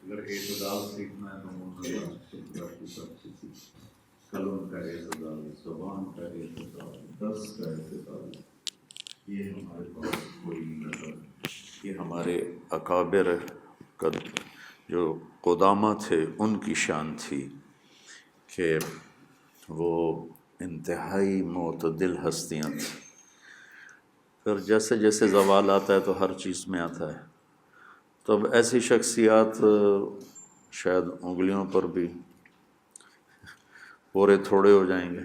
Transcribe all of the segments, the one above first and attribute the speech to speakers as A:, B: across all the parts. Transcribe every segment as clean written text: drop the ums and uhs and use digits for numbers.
A: اگر اعتدال سیکھنا ہے تو منظم فوٹوگرافی پر کسی قلم کا اعتدال، زبان کا اعتدال، دست کا اعتدال، یہ ہمارے پاس کوئی نظر نہیں۔ یہ ہمارے اکابر کا جو قدامى تھے ان کی شان تھی کہ وہ انتہائی معتدل ہستیاں تھیں۔ پھر جیسے جیسے زوال آتا ہے تو ہر چیز میں آتا ہے، تو اب ایسی شخصیات شاید انگلیوں پر بھی پورے تھوڑے ہو جائیں گے۔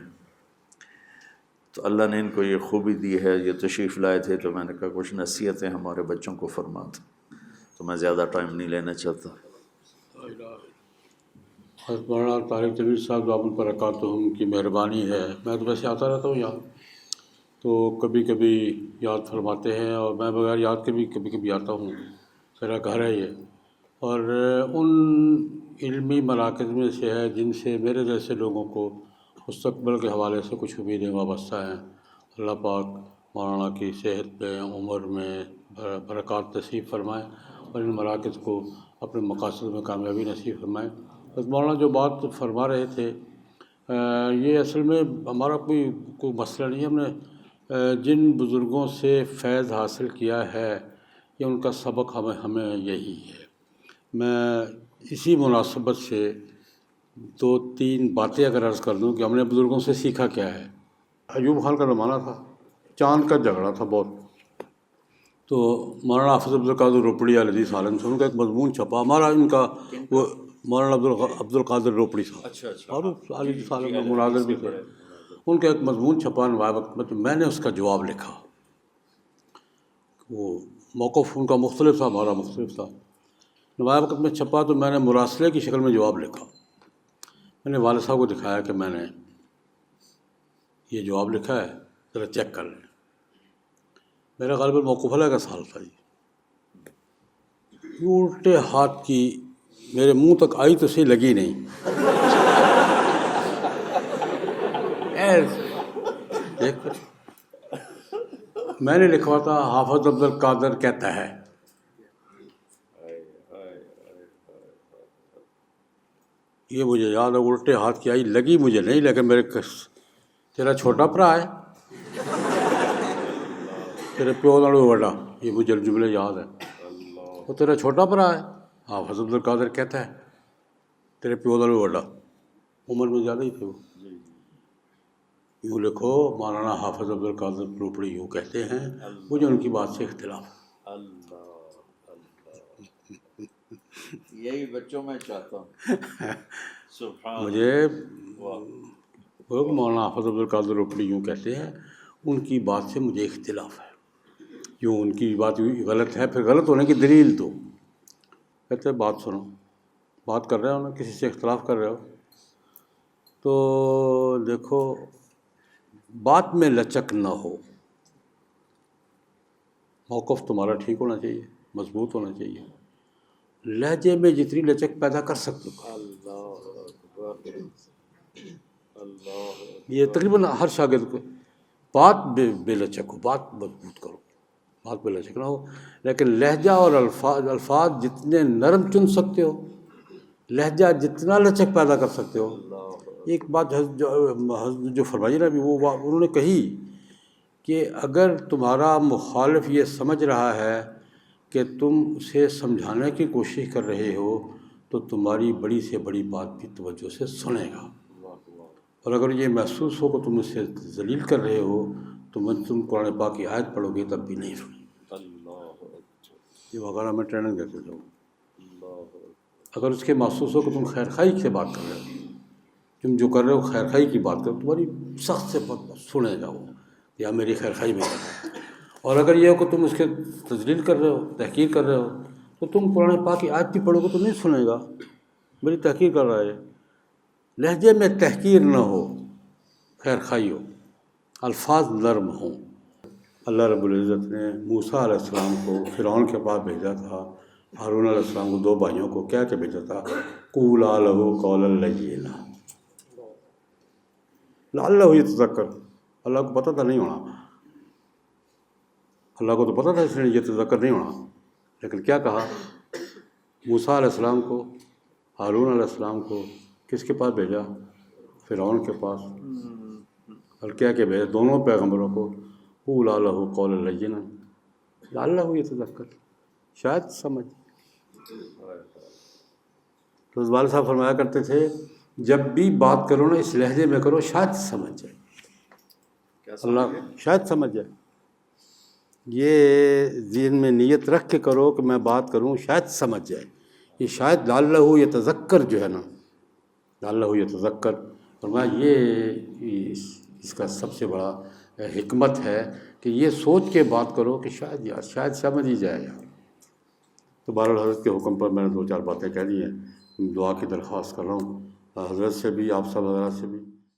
A: تو اللہ نے ان کو یہ خوبی دی ہے، یہ تشریف لائے تھے تو میں نے کہا کچھ نصیحتیں ہمارے بچوں کو فرما دیں، تو میں زیادہ ٹائم نہیں لینا چاہتا۔
B: حضرت مولانا طارق جمیل صاحب دامن برکاتہم کی مہربانی ہے، میں تو ویسے آتا رہتا ہوں یہاں، تو کبھی کبھی یاد فرماتے ہیں اور میں بغیر یاد کے بھی کبھی کبھی آتا ہوں، میرا گھر ہے یہ۔ اور ان علمی مراکز میں سے ہے جن سے میرے جیسے لوگوں کو مستقبل کے حوالے سے کچھ امیدیں وابستہ ہیں۔ اللہ پاک مولانا کی صحت میں، عمر میں برکات نصیب فرمائے اور ان مراکز کو اپنے مقاصد میں کامیابی نصیب فرمائے۔ بس مولانا جو بات فرما رہے تھے، یہ اصل میں ہمارا کوئی مسئلہ نہیں ہے۔ ہم نے جن بزرگوں سے فیض حاصل کیا ہے یہ ان کا سبق ہمیں یہی ہے۔ میں اسی مناسبت سے 2-3 باتیں اگر عرض کر دوں کہ ہم نے بزرگوں سے سیکھا کیا ہے۔ ایوب خان کا زمانہ تھا، چاند کا جھگڑا تھا بہت، تو مولانا حافظ عبدالقادر روپڑی علیہ الحدیث عالم سے ان کا ایک مضمون چھپا، ہمارا ان کا وہ مولانا عبدالقادر روپڑی صاحب اور علیہ الحدیث عالم میں مناظر بھی تھے، ان کا ایک مضمون چھپا نوائے وقت میں، تو میں نے اس کا جواب لکھا۔ وہ موقف ان کا مختلف تھا، ہمارا مختلف تھا۔ نوائے وقت میں چھپا تو میں نے مراسلے کی شکل میں جواب لکھا۔ میں نے والد صاحب کو دکھایا کہ میں نے یہ جواب لکھا ہے، ذرا چیک کر لیں۔ میرا غالباً موقف علیہ کا سال تھا جی۔ الٹے ہاتھ کی میرے منہ تک آئی تو صحیح لگی نہیں۔ میں نے لکھوا تھا حافظ عبدالقادر کہتا ہے۔ یہ مجھے یاد ہے، الٹے ہاتھ کی آئی، لگی مجھے نہیں، لیکن میرے تیرا چھوٹا بھرا ہے، تیرے پیو نالوں بڑا، یہ مجھے جملے یاد ہے۔ وہ تیرا چھوٹا بھرا ہے، حافظ عبدالقادر کہتا ہے تیرے پیو نالوں بڑا، عمر میں زیادہ ہی تھے وہ۔ یوں لکھو مولانا حافظ عبدالقادر روپڑی یوں کہتے ہیں، مجھے ان کی بات سے اختلاف ہے۔
A: یہی بچوں میں چاہتا ہوں۔
B: مجھے مولانا حافظ عبدالقادر روپڑی یوں کہتے ہیں، ان کی بات سے مجھے اختلاف ہے، یوں ان کی بات غلط ہے، پھر غلط ہونے کی دلیل دو۔ کہتے ہیں بات سنو، بات کر رہے ہو نا، کسی سے اختلاف کر رہے ہو تو دیکھو بات میں لچک نہ ہو، موقف تمہارا ٹھیک ہونا چاہیے، مضبوط ہونا چاہیے، لہجے میں جتنی لچک پیدا کر سکتے ہو۔ یہ تقریباً ہر شاگرد کو بات بے لچک ہو، بات مضبوط کرو، بات بے لچک نہ ہو، لیکن لہجہ اور الفاظ جتنے نرم چن سکتے ہو، لہجہ جتنا لچک پیدا کر سکتے ہو۔ ایک بات جو فرمائی نا ابھی، وہ انہوں نے کہی کہ اگر تمہارا مخالف یہ سمجھ رہا ہے کہ تم اسے سمجھانے کی کوشش کر رہے ہو تو تمہاری بڑی سے بڑی بات بھی توجہ سے سنے گا، اور اگر یہ محسوس ہو کہ تم اسے ذلیل کر رہے ہو تو تم قرآن پاک کی آیت پڑھو گے تب بھی نہیں سنیں۔ یہ وغیرہ میں ٹریننگ دیتے جاؤں۔ اگر اس کے محسوس ہو کہ تم خیر خواہی سے بات کر رہے ہو، تم جو کر رہے ہو خیر خواہی کی بات کرو، تمہاری سخت سے سنے گا وہ، یا میری خیر خواہی میں کر رہا ہے۔ اور اگر یہ ہو کہ تم اس کے تذلیل کر رہے ہو، تحقیر کر رہے ہو، تو تم قرآن پاک کی آیت بھی پڑھو گے تو نہیں سنے گا، میری تحقیر کر رہا ہے۔ لہجے میں تحقیر نہ ہو، خیر خواہی ہو، الفاظ نرم ہوں۔ اللہ رب العزت نے موسیٰ علیہ السلام کو فرعون کے پاس بھیجا تھا، ہارون علیہ السلام کو 2 بھائیوں کو کہہ کے بھیجا تھا، قولا لہ قولا لینا لعلہ یتذکر۔ اللہ کو پتہ تھا نہیں ہونا، اللہ کو تو پتہ تھا اس نے یہ تذکر نہیں ہونا، لیکن کیا کہا موسیٰ علیہ السلام کو، ہارون علیہ السلام کو کس کے پاس بھیجا؟ فرعون کے پاس۔ اور کیا کہ بھیجا دونوں پیغمبروں کو، قولا لہ قولا لینا لعلہ یتذکر، شاید سمجھ۔ تو والد صاحب فرمایا کرتے تھے جب بھی بات کرو نا اس لہجے میں کرو شاید سمجھ جائے، اللہ شاید سمجھ جائے۔ یہ ذہن میں نیت رکھ کے کرو کہ میں بات کروں شاید سمجھ جائے۔ یہ شاید لعلہ یتذکر جو ہے نا، لعلہ یتذکر فرمایا یہ اس کا سب سے بڑا حکمت ہے کہ یہ سوچ کے بات کرو کہ شاید یار شاید سمجھ ہی جائے یار۔ تو بہرحال حضرت کے حکم پر میں نے 2-4 باتیں کہہ دی ہیں، دعا کی درخواست کر رہا ہوں حضرت سے بھی، آپ سب حضرات سے بھی۔